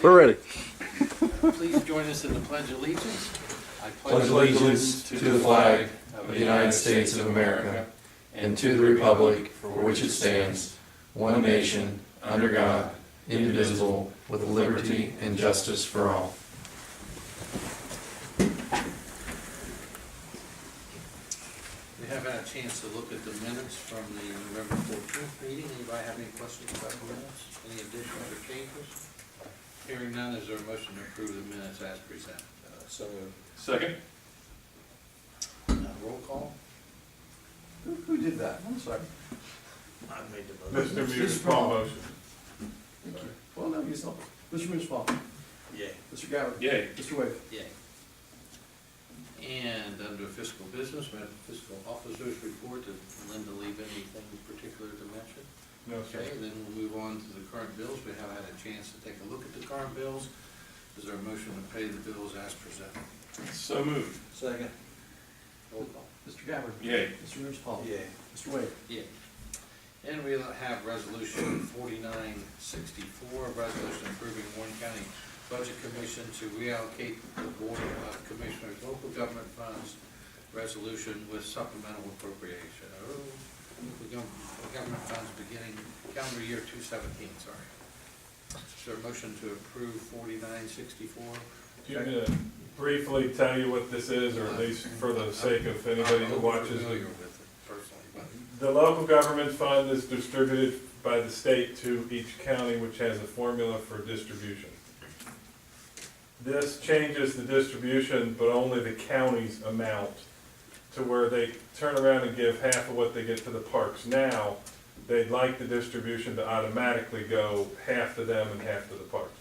We're ready. Please join us in the Pledge of Allegiance. I pledge allegiance to the flag of the United States of America and to the republic for which it stands, one nation, under God, indivisible, with liberty and justice for all. We have had a chance to look at the minutes from the November 14th meeting. Anybody have any questions about the minutes? Any additions or changes? Hearing none, is there a motion to approve the minutes as presented? So moved. Second. Roll call? Who did that? I'm sorry. I made the motion. Mr. Municipal motion. Thank you. Well, no, you saw. Mr. Municipal. Yay. Mr. Gabbard. Yay. Mr. Wade. Yay. And under fiscal business, we have the fiscal officer's report. Did Linda leave anything particular to mention? No, sir. Okay, then we'll move on to the current bills. We have had a chance to take a look at the current bills. Is there a motion to pay the bills as presented? So moved. Second. Roll call. Mr. Gabbard. Yay. Mr. Municipal. Yay. Mr. Wade. Yeah. And we have resolution 4964, a resolution approving Warren County Budget Commission to reallocate the Board of Commissioners local government funds resolution with supplemental appropriation. The government funds beginning calendar year 2017, sorry. Is there a motion to approve 4964? Do you want me to briefly tell you what this is, or at least for the sake of anybody who watches I'm the familiar with it personally, but The local government fund is distributed by the state to each county, which has a formula for distribution. This changes the distribution, but only the county's amount, to where they turn around and give half of what they get to the parks. Now, they'd like the distribution to automatically go half to them and half to the parks.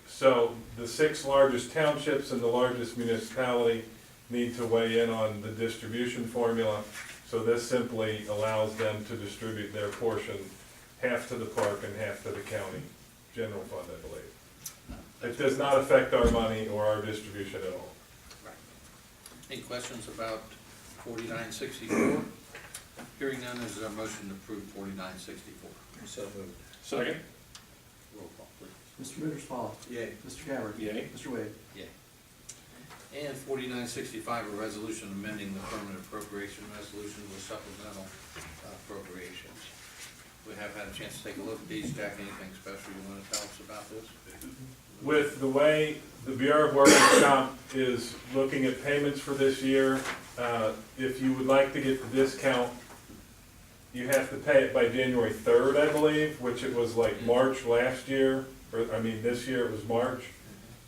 So the 6 largest townships and the largest municipality need to weigh in on the distribution formula. So this simply allows them to distribute their portion, half to the park and half to the county general fund, I believe. It does not affect our money or our distribution at all. right. Any questions about 4964? Hearing none, is there a motion to approve 4964? So moved. Second. Roll call, please. Mr. Municipal. Yay. Mr. Gabbard. Yay. Mr. Wade. Yay. And 4965, a resolution amending the permanent appropriation resolution with supplemental appropriations. We have had a chance to take a look at these. Jack, anything special you want to tell us about this? With the way the Bureau of Workers' Comp is looking at payments for this year, if you would like to get the discount, you have to pay it by January 3rd, I believe, which it was like March last year, or I mean this year it was March.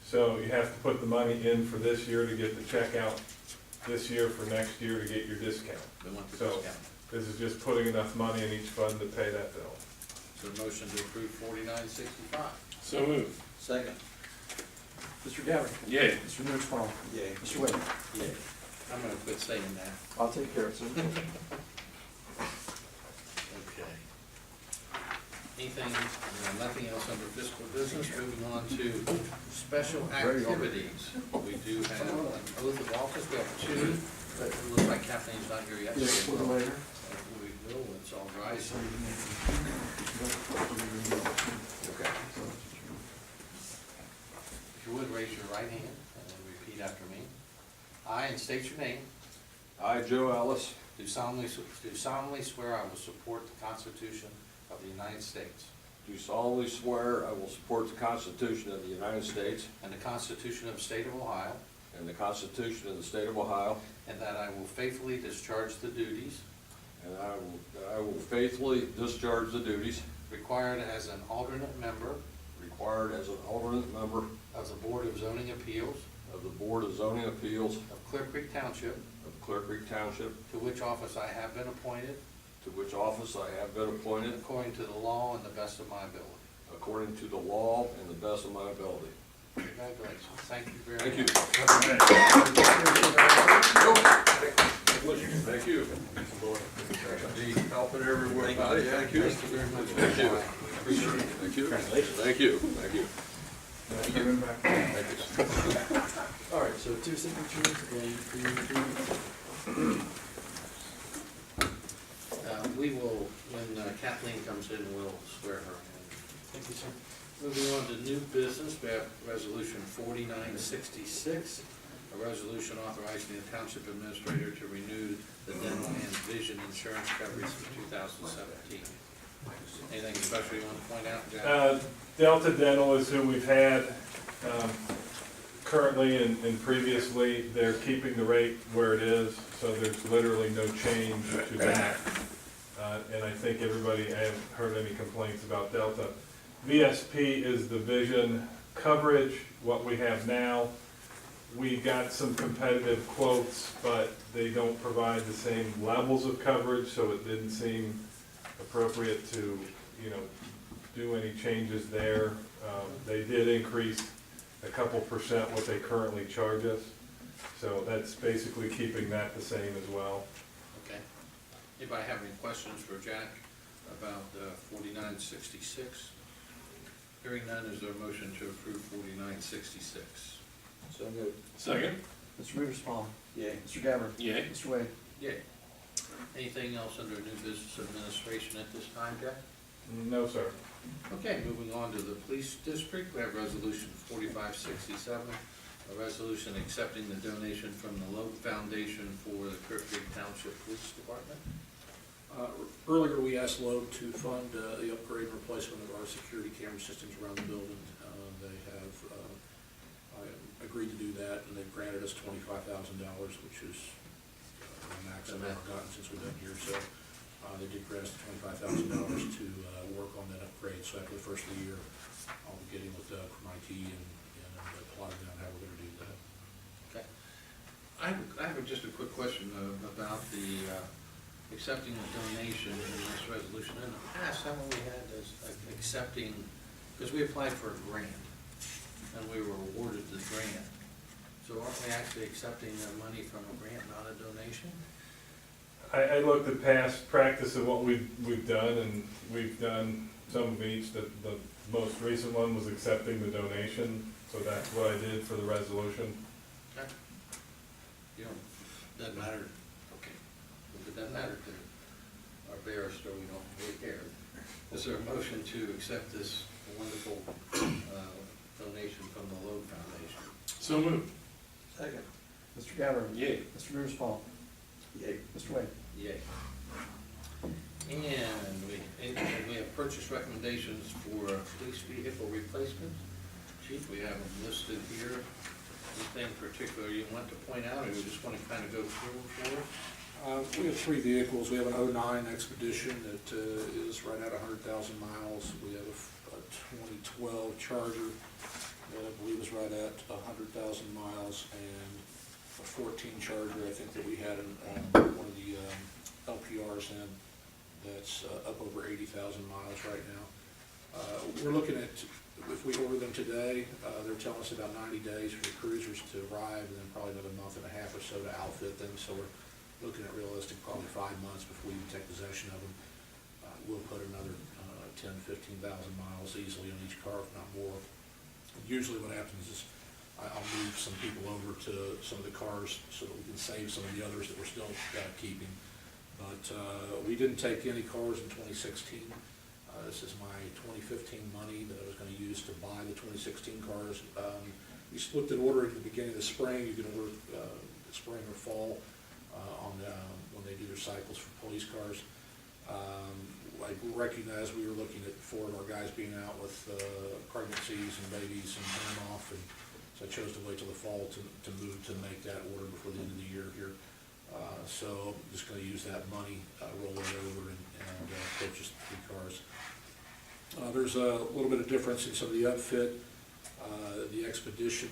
So you have to put the money in for this year to get the check out this year for next year to get your discount. We want the So discount. this is just putting enough money in each fund to pay that bill. So a motion to approve 4965. So moved. Second. Mr. Gabbard. Yay. Mr. Municipal. Yay. Mr. Wade. Yay. I'm going to quit saying that. I'll take care of it, sir. Okay. Anything, nothing else under fiscal business. Moving on to special activities. We do have an oath of office. We have 2. But it looks like Kathleen's not here yet. Yes, So for the later. we will, let's all rise. Okay. If you would, raise your right hand and then repeat after me. I, and state your name, I, Joe Ellis, do solemnly swear I will support the Constitution of the United States do solemnly swear I will support the Constitution of the United States and the Constitution of the State of Ohio, and the Constitution of the State of Ohio, and that I will faithfully discharge the duties and I will faithfully discharge the duties required as an alternate member required as an alternate member of the Board of Zoning Appeals of the Board of Zoning Appeals of Clearcreek Township, of Clearcreek Township, to which office I have been appointed to which office I have been appointed according to the law and the best of my ability. according to the law and the best of my ability. Congratulations. Thank you very Thank much. you. Thank you. Be helping everyone. Thank you. Thank you very much. Thank you. Appreciate it. Thank you. Thank you. Thank you. Thank you. All right, so 2 signatures and 3. We will, when Kathleen comes in, we'll swear her in. Thank you, sir. Moving on to new business, we have resolution 4966, a resolution authorizing the township administrator to renew the dental and vision insurance coverage for 2017. Anything special you want to point out, Jack? Delta Dental is who we've had currently and previously. They're keeping the rate where it is, so there's literally no change to that. And I think everybody, I haven't heard any complaints about Delta. VSP is the vision coverage, what we have now. We got some competitive quotes, but they don't provide the same levels of coverage, so it didn't seem appropriate to, do any changes there. They did increase a couple percent what they currently charge us, so that's basically keeping that the same as well. Okay. Anybody have any questions for Jack about 4966? Hearing none, is there a motion to approve 4966? So moved. Second? Mr. Rivers-Small. Yay. Mr. Gabbard. Yay. Mr. Wade. Yay. Anything else under new business administration at this time, Jack? No, sir. Okay, moving on to the police district, we have resolution 4567, a resolution accepting the donation from the Loeb Foundation for the Clearcreek Township Police Department. Earlier, we asked Loeb to fund the upgrade and replacement of our security camera systems around the building. They have agreed to do that, and they've granted us $25,000, which is the max I've ever gotten since we've been here. So they did grant us $25,000 to work on that upgrade. So after the first of the year, I'll be getting with from IT and plotting down how we're going to do that. Okay. I have just a quick question about the accepting the donation in this resolution. In the past, haven't we had this accepting, because we applied for a grant, and we were awarded the grant. So aren't we actually accepting the money from a grant, not a donation? I looked at past practice of what we've done, and we've done some of each. The most recent one was accepting the donation, so that's what I did for the resolution. Okay. You know, doesn't matter, okay, if it doesn't matter to our barrister, we don't really care. Is there a motion to accept this wonderful donation from the Loeb Foundation? So moved. Second. Mr. Gabbard. Yay. Mr. Rivers-Small. Yay. Mr. Wade. Yay. And we have purchase recommendations for police vehicle replacement. Chief, we have them listed here. Anything particular you want to point out, or you just want to kind of go through for us? We have three vehicles. We have an 09 Expedition that is right at 100,000 miles. We have a 2012 Charger that I believe is right at 100,000 miles, and a 14 Charger, I think, that we had in one of the LPRs in, that's up over 80,000 miles right now. We're looking at, if we order them today, they're telling us about 90 days for the cruisers to arrive, and then probably another month and a half or so to outfit them. So we're looking at realistic probably 5 months before we even take possession of them. We'll put another 10,000 to 15,000 miles easily on each car, if not more. Usually what happens is I'll move some people over to some of the cars so that we can save some of the others that we're still keeping. But we didn't take any cars in 2016. This is my 2015 money that I was going to use to buy the 2016 cars. We looked at ordering at the beginning of the spring. You can order spring or fall when they do their cycles for police cars. I recognized we were looking at 4 of our guys being out with pregnancies and babies and time off, and so I chose to wait till the fall to move to make that order before the end of the year here. So I'm just going to use that money, roll it over, and purchase 3 cars. There's a little bit of difference in some of the upfit. The Expedition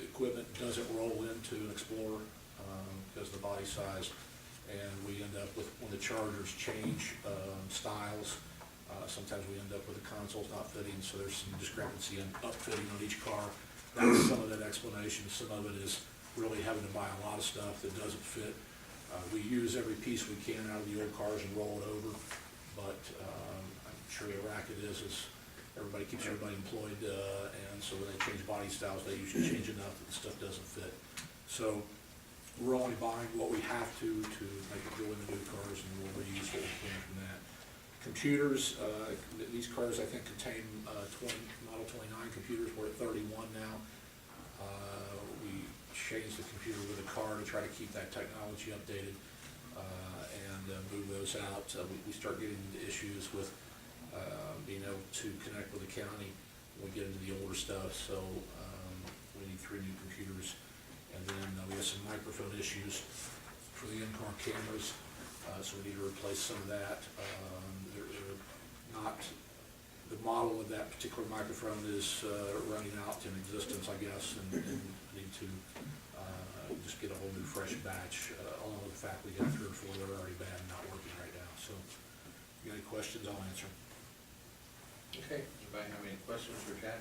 equipment doesn't roll into an Explorer because of the body size, and we end up with, when the Chargers change styles, sometimes we end up with the consoles not fitting, so there's some discrepancy in upfitting on each car. That's some of that explanation. Some of it is really having to buy a lot of stuff that doesn't fit. We use every piece we can out of the old cars and roll it over, but I'm sure the racket is everybody keeps everybody employed, and so when they change body styles, they usually change enough that the stuff doesn't fit. So we're only buying what we have to make it go in the new cars, and we'll reuse what we can from that. Computers, these cars I think contain Model 29 computers. We're at 31 now. We changed the computer with a car to try to keep that technology updated and move those out. We start getting into issues with being able to connect with the county when we get into the older stuff, so we need 3 new computers. And then we have some microphone issues for the in-car cameras, so we need to replace some of that. They're not, the model of that particular microphone is running out in existence, I guess, and need to just get a whole new fresh batch, along with the fact we got 3 or 4 that are already bad and not working right now. So if you got any questions, I'll answer. Okay, anybody have any questions for Jack?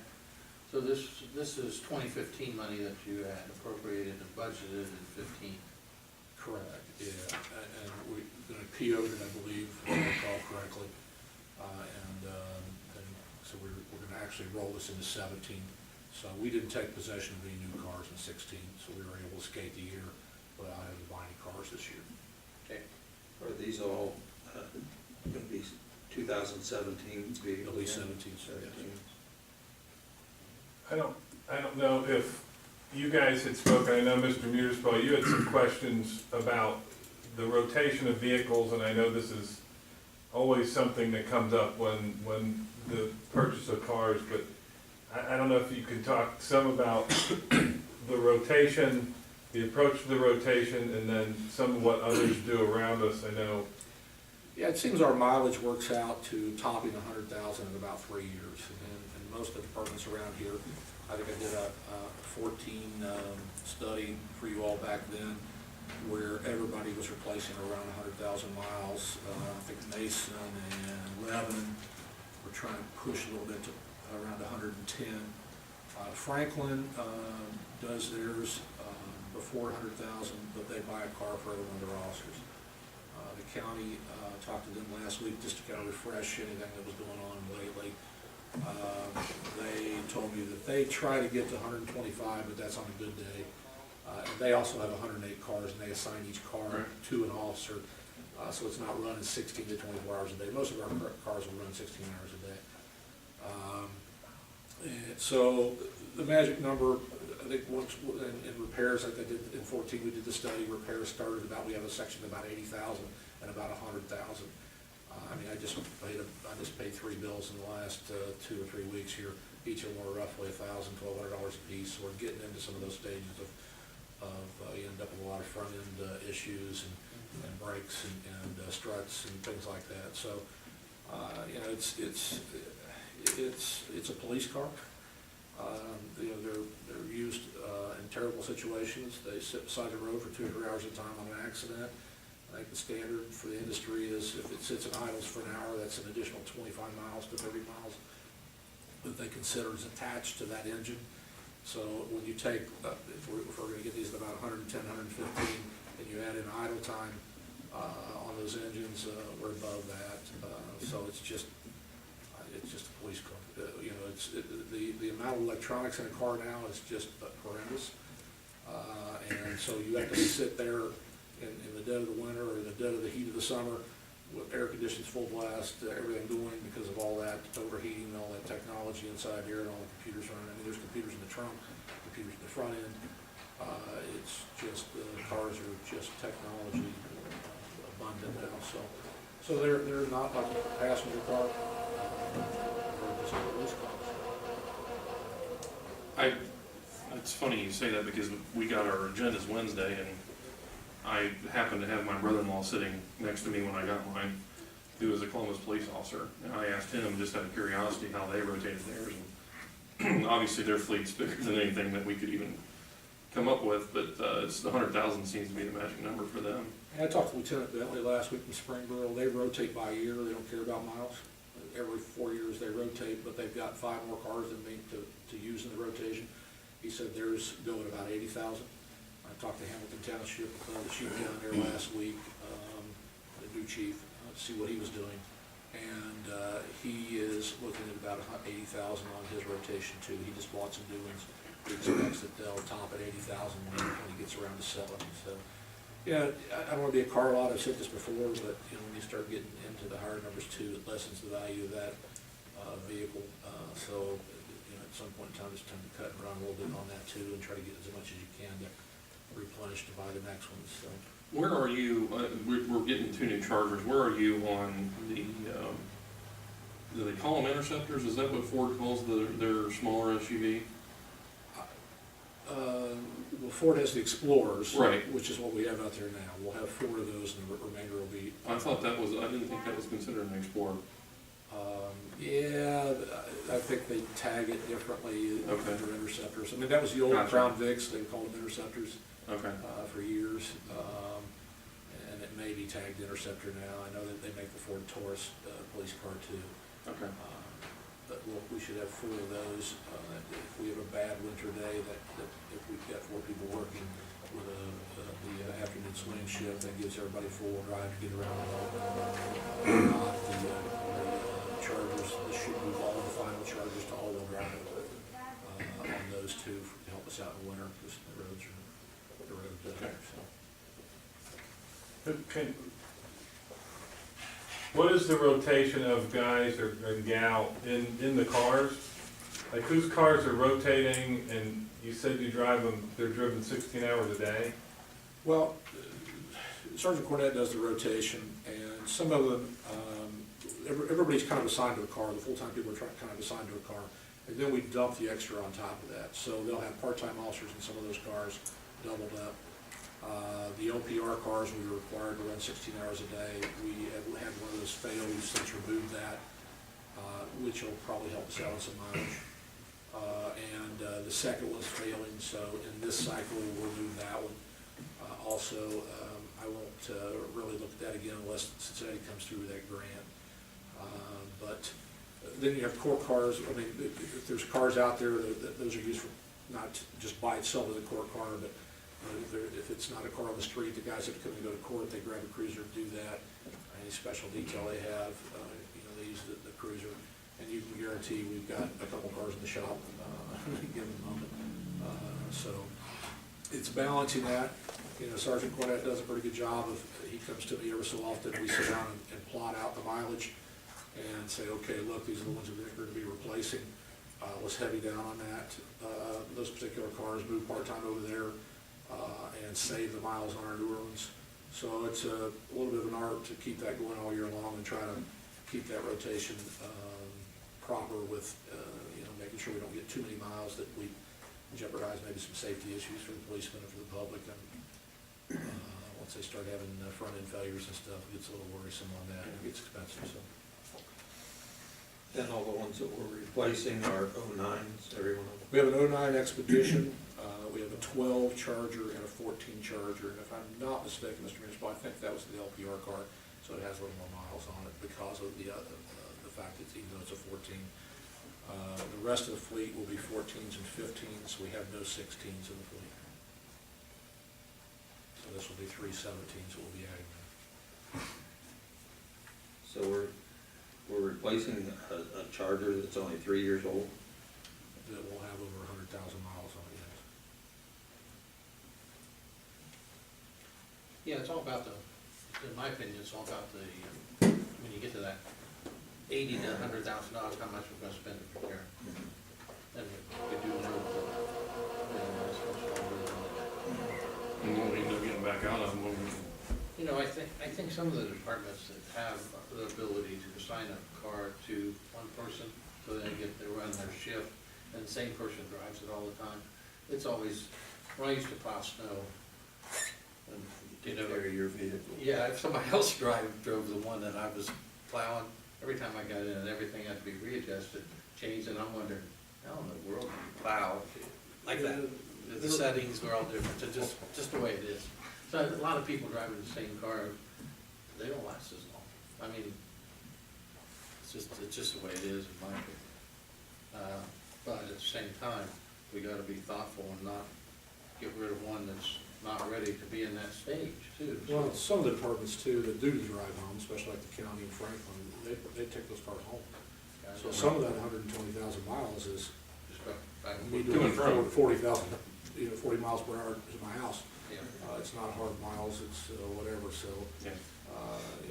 So this is 2015 money that you had appropriated and budgeted in 15. Correct, yeah, and we're gonna PO'd it, I believe, if I recall correctly. And so we're gonna actually roll this into 17. So we didn't take possession of any new cars in 16, so we were able to skate the year without having to buy any cars this year. Okay. Are these all going to be 2017 vehicles? At least 17, so yes. I don't know if you guys had spoken, I know Mr. Mutersbaugh, you had some questions about the rotation of vehicles, and I know this is always something that comes up when the purchase of cars, but I don't know if you could talk some about the rotation, the approach to the rotation, and then some of what others do around us. I know. Yeah, it seems our mileage works out to topping 100,000 in about 3 years. And most of the departments around here, I think I did a 14 study for you all back then, where everybody was replacing around 100,000 miles. I think Mason and Lebanon were trying to push a little bit to around 110. Franklin does theirs before 100,000, but they buy a car for every one of their officers. The county, talked to them last week just to kind of refresh anything that was going on lately. They told me that they try to get to 125, but that's on a good day. And they also have 108 cars, and they assign each car to an officer, so it's not running 16 to 24 hours a day. Most of our cars will run 16 hours a day. And so the magic number, I think once in repairs, like I did in 14, we did the study, repairs started about, we have a section of about 80,000 and about 100,000. I mean, I just paid 3 bills in the last 2 or 3 weeks here. Each of them were roughly $1,000, $1,200 a piece. So we're getting into some of those stages of you end up with a lot of front end issues and brakes and struts and things like that. So you know, it's a police car. You know, they're used in terrible situations. They sit beside the road for 2 or 3 hours at a time on an accident. I think the standard for the industry is if it sits and idles for an hour, that's an additional 25 miles to 30 miles that they consider is attached to that engine. So when you take, if we're going to get these at about 110, 115, and you add in idle time on those engines, we're above that. So it's just a police car. You know, the amount of electronics in a car now is just horrendous. And so you have to sit there in the dead of the winter or the dead of the heat of the summer with air conditions full blast, everything going because of all that overheating and all that technology inside here and all the computers running. I mean, there's computers in the trunk, computers in the front end. It's just, cars are just technology abundant now. So they're not like a passenger car. They're just a police car. It's funny you say that because we got our agendas Wednesday, and I happened to have my brother-in-law sitting next to me when I got mine, who was a Columbus police officer, and I asked him, just out of curiosity, how they rotated theirs. And obviously their fleet's bigger than anything that we could even come up with, but it's the 100,000 seems to be the magic number for them. I talked to Lieutenant Bentley last week in Springboro. They rotate by year. They don't care about miles. Every 4 years they rotate, but they've got 5 more cars than me to use in the rotation. He said theirs go at about 80,000. I talked to Hamilton Township, the chief down there last week, the new chief, to see what he was doing. And he is looking at about 80,000 on his rotation too. He just bought some new ones. He expects that they'll top at 80,000 when he gets around to selling. So Yeah, I don't wanna be a car lot, I've said this before, but, you know, when you start getting into the higher numbers too, it lessens the value of that, vehicle. So, you know, at some point in time, it's time to cut and run a little bit on that too, and try to get as much as you can to replenish to buy the next ones, so. Where are you, we're getting 2 new Chargers, where are you on the, do they call them Interceptors? Is that what Ford calls their smaller SUV? Well, Ford has the Explorers. Right. Which is what we have out there now. We'll have 4 of those, and the remainder will be. I didn't think that was considered an Explorer. Yeah, I think they tag it differently Okay. under Interceptors. I mean, that was the old Gotcha. Crown Vics, they called them Interceptors, Okay. for years. And it may be tagged Interceptor now. I know that they make the Ford Taurus, police car too. Okay. But we should have 4 of those. If we have a bad winter day, that if we've got 4 people working with the afternoon swing shift, that gives everybody 4-wheel drive to get around. The Chargers, this should move all the final Chargers to all-wheel drive on those 2 to help us out in the winter, because the roads are, Okay. so. What is the rotation of guys or gal in the cars? Like whose cars are rotating, and you said you drive them, they're driven 16 hours a day? Well, Sergeant Cornett does the rotation, and some of them, everybody's kind of assigned to a car, the full-time people are kind of assigned to a car, and then we dump the extra on top of that. So they'll have part-time officers in some of those cars, doubled up. The OPR cars, we were required to run 16 hours a day. We had one of those fail, we've since removed that, which will probably help us out with some mileage. And the second was failing, so in this cycle, we'll remove that one. Also, I won't really look at that again unless Cincinnati comes through with that grant. But then you have court cars. I mean, if there's cars out there, those are used for not just by itself as a court car, but if it's not a car on the street, the guys that come and go to court, they grab a cruiser to do that. Any special detail they have, they use the cruiser. And you can guarantee we've got a couple cars in the shop given the moment. So it's balancing that. Sergeant Cornett does a pretty good job of, he comes to me every so often, we sit down and plot out the mileage and say, okay, look, these are the ones that we're going to be replacing. Let's heavy down on that. Those particular cars move part-time over there and save the miles on our newer ones. So it's a little bit of an art to keep that going all year long and try to keep that rotation proper with, making sure we don't get too many miles that we jeopardize maybe some safety issues for the policemen and for the public. And once they start having front-end failures and stuff, it gets a little worrisome on that. It gets expensive, so. Then all the ones that we're replacing are 09s, every one of them. We have an 09 Expedition, we have a 12 Charger and a 14 Charger, and if I'm not mistaken, Mr. Municipal, I think that was the LPR car, so it has a little more miles on it because of the fact that even though it's a 14. The rest of the fleet will be 14s and 15s, we have no 16s in the fleet. So this will be 3 17s that we'll be adding there. So we're replacing a Charger that's only 3 years old. That will have over 100,000 miles on it, yes. Yeah, it's all about in my opinion, it's all about when you get to that $80,000 to $100,000, how much we're gonna spend to repair. Then we do know And when we end up getting back out of them, I think some of the departments that have the ability to assign a car to one person, so they run their shift, and the same person drives it all the time. It's always, when I used to plow snow, and, Carry your vehicle. yeah, if somebody else drove the one that I was plowing, every time I got in, everything had to be readjusted, changed, and I'm wondering, how in the world do you plow like that? The settings are all different, it's just the way it is. So a lot of people driving the same car, they don't last as long. I mean, it's just the way it is in my opinion. But at the same time, we gotta be thoughtful and not get rid of one that's not ready to be in that stage too. Well, some of the departments too that do drive home, especially like the county and Franklin, they take those cars home. So some of that 120,000 miles is Just go back and me forth. doing To and from. 40,000, 40 miles per hour to my house. It's not hard miles, it's whatever, so, Yeah.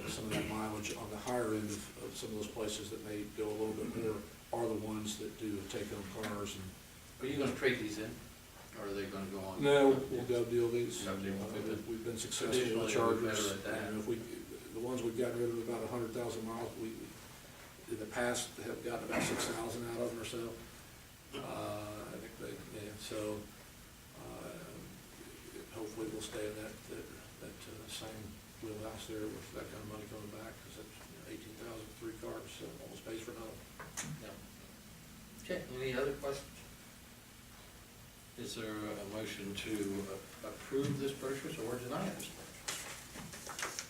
some of that mileage on the higher end of some of those places that may go a little bit more are the ones that do take-home cars and. Are you gonna trade these in, or are they gonna go on? No, we'll go deal these. Go deal with it. We've been successful with Traditionally, we're Chargers, better at that. and if we, the ones we've gotten rid of about 100,000 miles, we, in the past, have gotten about 6,000 out of them or so. I think they, yeah, so, hopefully we'll stay in that same wheelhouse there with that kind of money coming back, because that's 18,000 for 3 cars, so almost pays for another. Yeah. Okay, any other questions? Is there a motion to approve this purchase or deny this purchase?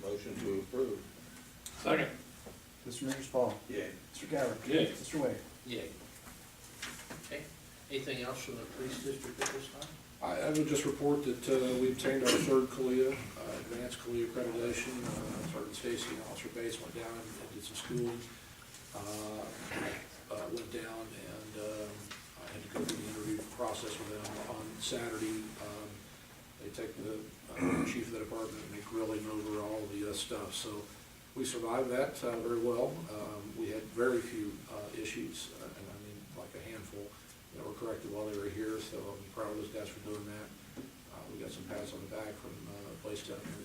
Motion to approve. Second. Mr. Mearsclaw? Yay. Mr. Gabbard? Yay. Mr. Wade? Yay. Okay, anything else from the police district at this time? I would just report that we obtained our third CALIA, advanced CALIA accreditation. Sergeant Stacy and Officer Bates went down and did some schooling. Went down and I had to go through the interview process with them on Saturday. They take the chief of the department and they grill him over all the stuff. So we survived that very well. We had very few issues, and I mean like a handful, that were corrected while they were here, so I'm proud of those guys for doing that. We got some pats on the back from a place down here.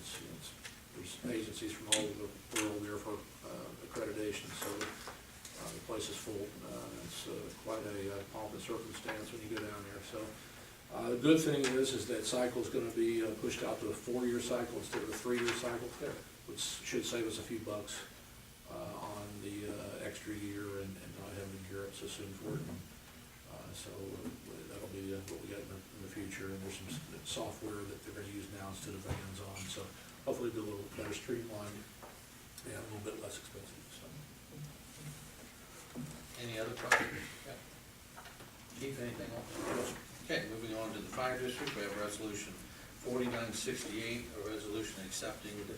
There's agencies from all over the world there for accreditation, so the place is full. It's quite a pomp and circumstance when you go down there. So the good thing is that cycle is going to be pushed out to a 4-year cycle instead of a 3-year cycle, which should save us a few bucks on the extra year and not having to gear up so soon for it. So that'll be what we got in the future, and there's some software that they're going to use now instead of hands-on, so hopefully it'll be a little better streamlined and a little bit less expensive. So. Any other questions? Yeah. Chief, anything else? Okay, moving on to the fire district, we have resolution 4968, a resolution accepting the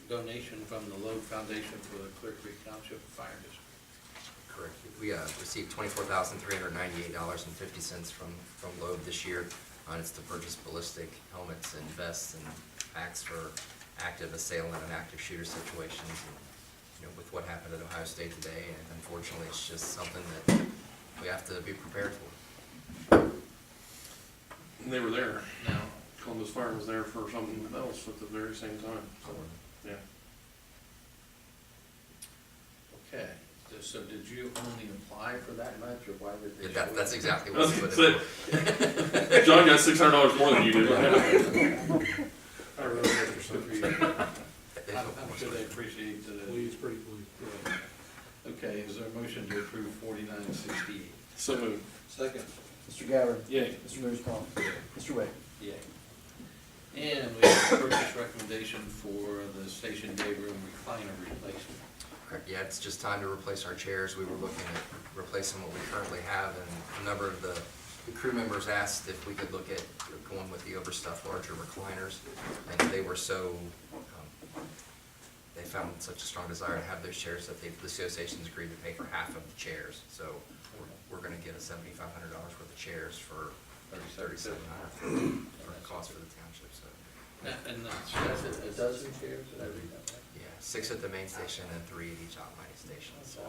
donation from the Loeb Foundation for the Clearcreek Township Fire District. Correct. We received $24,398.50 from Loeb this year. It's to purchase ballistic helmets and vests and packs for active assailant and active shooter situations. And, with what happened at Ohio State today, and unfortunately, it's just something that we have to be prepared for. And they were there. Now, Columbus Fire was there for something else at the very same time, so, yeah. okay, so did you only apply for that much, or why did they? That's exactly what we put in. John got $600 more than you did. I really did, so for you. I'm sure they appreciate the. Please, pretty please. Okay, is there a motion to approve 4968? So moved. Second. Mr. Gabbard? Yay. Mr. Mearsclaw? Mr. Wade? Yay. And we have a purchase recommendation for the station day room recliner replacement. Correct. Yeah, it's just time to replace our chairs. We were looking at replacing what we currently have, and a number of the crew members asked if we could look at going with the overstuffed larger recliners, and they were so, they found such a strong desire to have those chairs that the association's agreed to pay for half of the chairs. So we're going to get a $7,500 worth of chairs for $3,700 for the cost for the township. So And that's a dozen chairs, did I read that right? yeah, 6 at the main station and 3 at each outlining station. So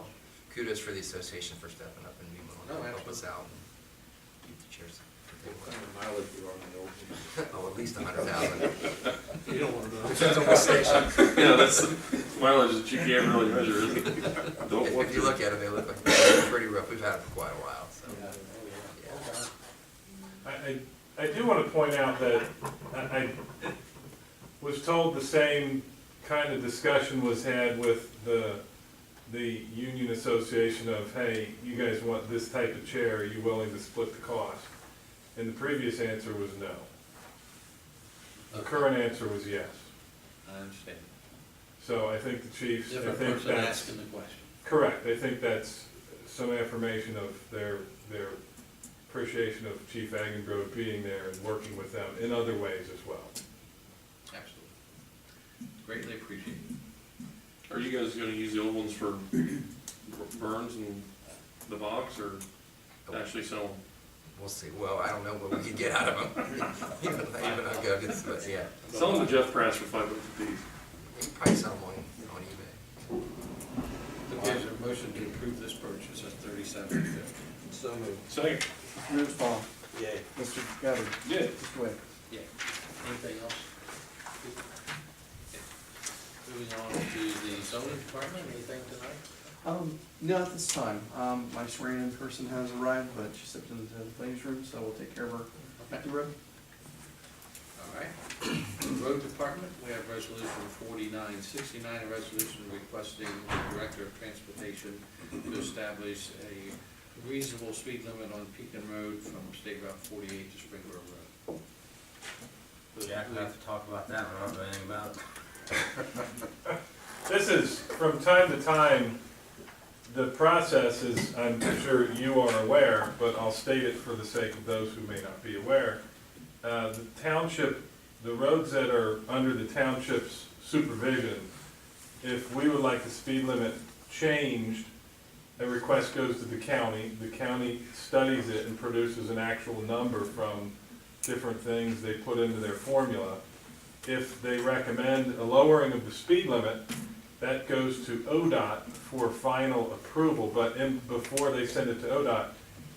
kudos for the association for stepping up and being willing to help us out and keep the chairs. What kind of mileage you are on the old one? Oh, at least 100,000. You don't want to know. Depends on what station. Yeah, that's mileage that you can't really measure, is it? Don't want If you to. look at them, they look like they're pretty rough. We've had them for quite a while, so. Yeah. I do want to point out that I was told the same kind of discussion was had with the union association of, hey, you guys want this type of chair, are you willing to split the cost? And the previous answer was no. The current answer was yes. I understand. So I think the chiefs, I Different think person that's asking the question. correct. I think that's some affirmation of their appreciation of Chief Agenbrode being there and working with them in other ways as well. Absolutely. Greatly appreciated. Are you guys gonna use the old ones for burns and the box, or actually sell them? We'll see. Well, I don't know what we can get out of them. Even I'll go get some, but yeah. Sell them to Jeff Prash for $5 apiece. You can probably sell them on eBay. Okay, is there a motion to approve this purchase at $37.50? So moved. Second. Mr. Mearsclaw? Yay. Mr. Gabbard? Yeah. Mr. Wade? Yeah. Anything else? Okay. Moving on to the zoning department, anything tonight? No, at this time. My swearing-in person has arrived, but she stepped into the ladies' room, so we'll take care of her at the road. All right. Road department, we have resolution 4969, a resolution requesting the director of transportation to establish a reasonable speed limit on Pekin Road from State Route 48 to Spring Grove Road. Jack, we have to talk about that one, I don't know anything about it. This is, from time to time, the process is, I'm sure you are aware, but I'll state it for the sake of those who may not be aware. The township, the roads that are under the township's supervision, if we would like the speed limit changed, a request goes to the county studies it and produces an actual number from different things they put into their formula. If they recommend a lowering of the speed limit, that goes to ODOT for final approval, but before they send it to ODOT,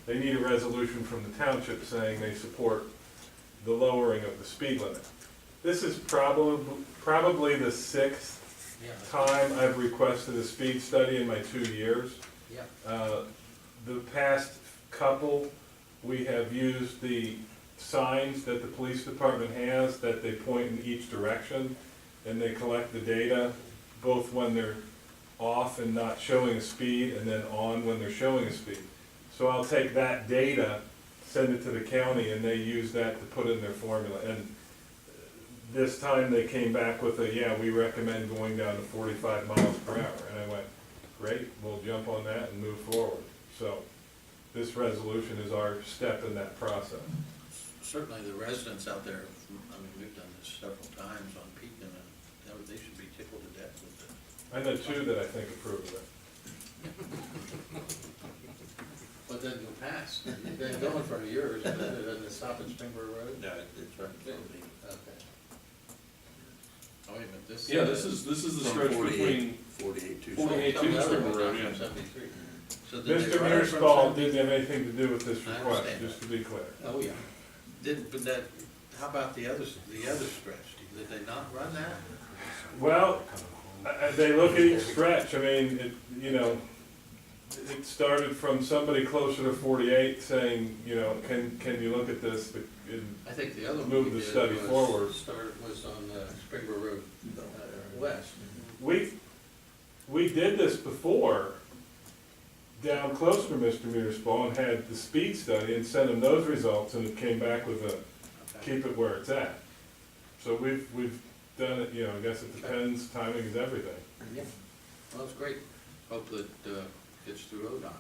they need a resolution from the township saying they support the lowering of the speed limit. This is probably the 6th time I've requested a speed study in my 2 years. Yeah. The past couple, we have used the signs that the police department has that they point in each direction, and they collect the data, both when they're off and not showing a speed, and then on when they're showing a speed. So I'll take that data, send it to the county, and they use that to put in their formula. And this time they came back with a, yeah, we recommend going down to 45 miles per hour. And I went, great, we'll jump on that and move forward. So this resolution is our step in that process. Certainly the residents out there, I mean, we've done this several times on Pekin, and they should be tickled to death with it. I know 2 that I think approve of it. But then you'll pass. You've been going for years, but it doesn't stop at Springboro Road? No, it's right. Okay. Oh, wait a minute, this. Yeah, this is the From stretch 48 between 48 to 48 Some to other Springboro ones Road, down from yeah. 73. So did Mr. they run it from Mearsclaw 70? didn't have anything to do with this I request, understand. just to be clear. Oh, yeah. But that, how about the other stretch? Did they not run that? Well, they look at each stretch. I mean, it started from somebody closer to 48 saying, can you look at this? And I think the other one Move we the did study was forward. was on Springboro Road west. We did this before, down closer to Mr. Mearsclaw, and had the speed study and sent him those results, and it came back with a, keep it where it's at. So we've done it, I guess it depends, timing is everything. Yeah. Well, that's great. Hope that gets through ODOT.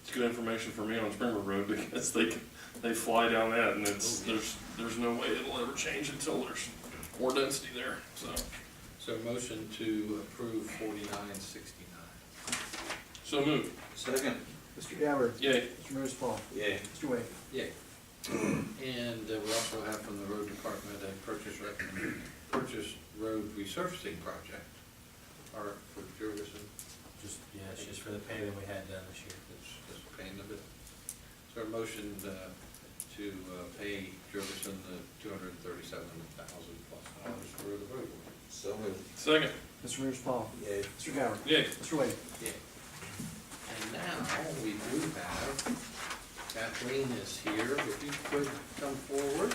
It's good information for me on Springboro Road because they fly down that and there's no way it'll ever change until there's more density there, so. So motion to approve 4969. So moved. Second. Mr. Gabbard? Yay. Mr. Mearsclaw? Yay. Mr. Wade? Yay. And we also have from the road department a purchase road resurfacing project, or for Jurgensen. Yeah, it's just for the paving we had done this year. It's just paying a bit. So a motion to pay Jurgensen the $237,000 plus dollars for the road work. So moved. Second. Mr. Mearsclaw? Yay. Mr. Gabbard? Yay. Mr. Wade? Yeah. And now we do have, Kathleen is here, if you could come forward.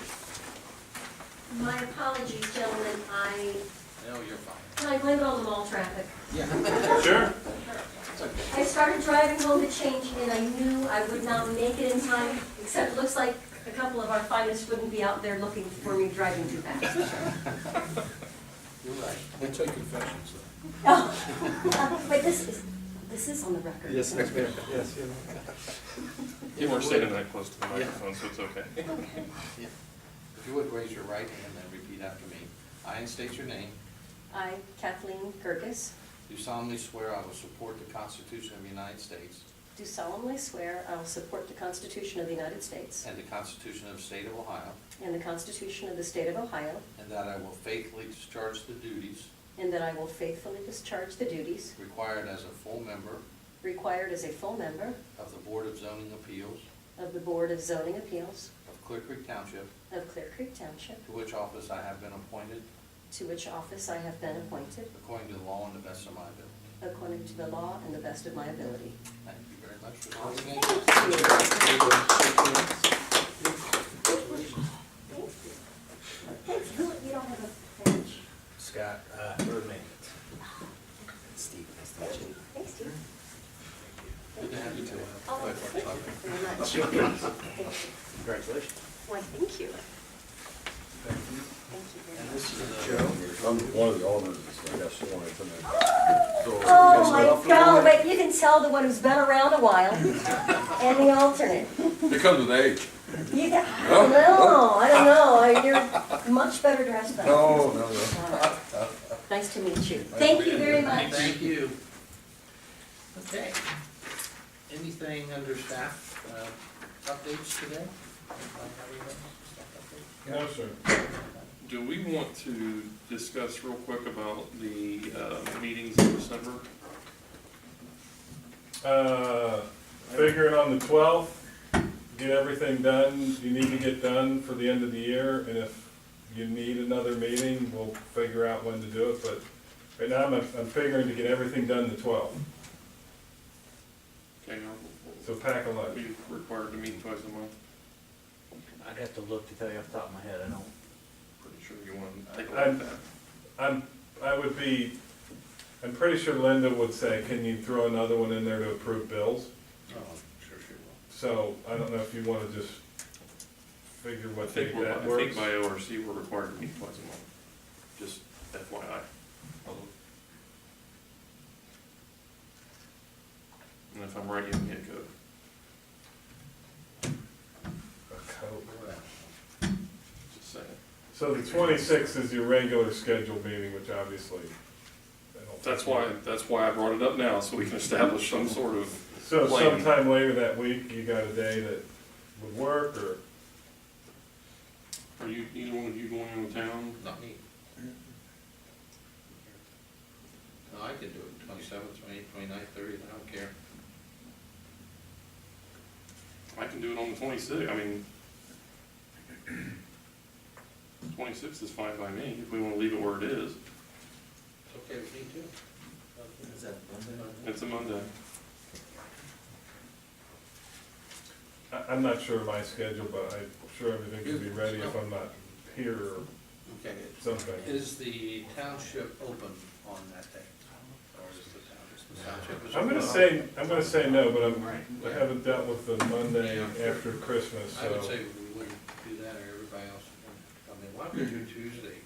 My apologies, gentlemen, No, you're fine. I blame it on the mall traffic. Yeah. Sure. It's okay. I started driving home to change and I knew I would not make it in time, except it looks like a couple of our finest wouldn't be out there looking for me driving too fast. You're right. We take confessions though. Oh, but this is on the record. Yes, ma'am. Yes, You weren't standing that close to the microphone, so it's okay. Yeah. If you would raise your right hand and repeat after me. I, and state your name, I, Kathleen Kirkus, do solemnly swear I will support the Constitution of the United States, do solemnly swear I will support the Constitution of the United States and the Constitution of the State of Ohio, and the Constitution of the State of Ohio, and that I will faithfully discharge the duties and that I will faithfully discharge the duties required as a full member required as a full member of the Board of Zoning Appeals of the Board of Zoning Appeals of Clearcreek Township, of Clearcreek Township, to which office I have been appointed to which office I have been appointed according to the law and the best of my ability. according to the law and the best of my ability. Thank you very much for the resignation. You don't have a badge. Scott, road maintenance. Steve, nice to meet you. Thanks, Steve. Good to have you today. Oh, Look thank forward you to talking. very much. Congratulations. Why, thank you. Thank you And very much. this is I'm one of the owners, I got sworn in tonight. Oh, my God, but you can tell the one who's been around a while and the alternate. It comes with age. You got, I don't know, you're much better dressed than. No. Nice to meet you. Thank you very much. Thank you. Okay. Anything under staff updates today? No, sir. Do we want to discuss real quick about the meetings in December? Figuring on the 12th, get everything done you need to get done for the end of the year, and if you need another meeting, we'll figure out when to do it, but right now I'm figuring to get everything done the 12th, Okay, so pack a are lunch. we required to meet twice a month? I'd have to look to tell you off the top of my head, I don't. Pretty sure you want to take a look at that. I'm pretty sure Linda would say, can you throw another one in there to approve bills? Oh, sure she will. So I don't know if you wanna just figure I what think date we're, that I works. think by ORC, we're required to meet twice a month, just FYI. And if I'm right, you can get code. Just saying. So the 26th is your regular scheduled meeting, which obviously, I don't. That's why I brought it up now, so we can establish some sort of So plan. sometime later that week, you got a day that would work, or? Are you, either one of you going into town? Not me. No, I can do it, 27th, 28th, 29th, 30th, I don't care. I can do it on the 26th, I mean, 26th is fine by me, if we want to leave it where it is. It's okay with me too. Is that Monday? It's a Monday. I'm not sure of my schedule, but I'm sure everything can be ready if I'm not here or Okay. something. Is the township open on that day? Or is the township? is I'm gonna say no, but I haven't dealt with the Monday after Christmas, I would so. say we wouldn't do that, or everybody else would. I mean, why don't we do Tuesday,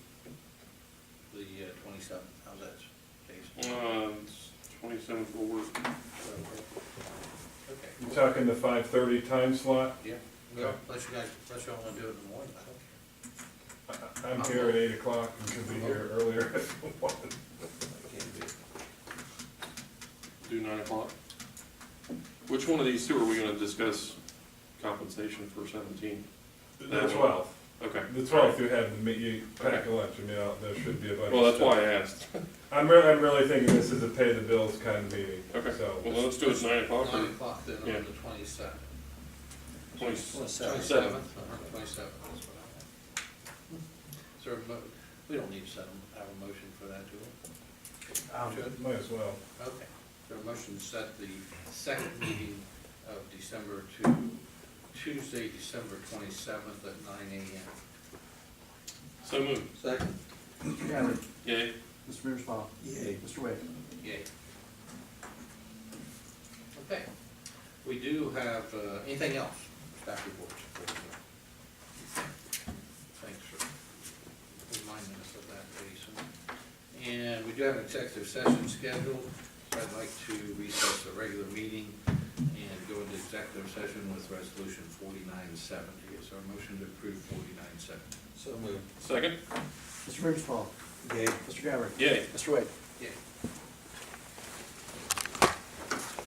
the 27th, how's that, Jason? 27th will work. Okay. You talking the 5:30 time slot? Yeah, well, unless you all wanna do it in the morning, I don't care. I'm here at 8 o'clock and could be here earlier if you want. I can't do it. Do 9 o'clock. Which one of these two are we gonna discuss compensation for 17? The That one? 12th. Okay. The 12th you have, you pack a lunch, I mean, there should be a bunch of Well, that's stuff. why I asked. I'm really thinking this is a pay the bills kind of meeting, Okay, so. well, let's do it 9 o'clock 9 or o'clock then Yeah. on the 27th. 27th. 27th, that's what I have. Is there we don't need to have a motion for that, do we? Should? Might as well. Okay. Is there a motion to set the second meeting of December to Tuesday, December 27th at 9 a.m.? So moved. Second. Mr. Gabbard? Yay. Mr. Mearsclaw? Yay. Mr. Wade? Yay. Okay. We do have, anything else? Staff reports. Thanks for reminding us of that, Jason. And we do have an executive session scheduled, so I'd like to recess the regular meeting and go into executive session with resolution 4970. Is there a motion to approve 4970? So moved. Second? Mr. Mearsclaw? Yay. Mr. Gabbard? Yay. Mr. Wade? Yay.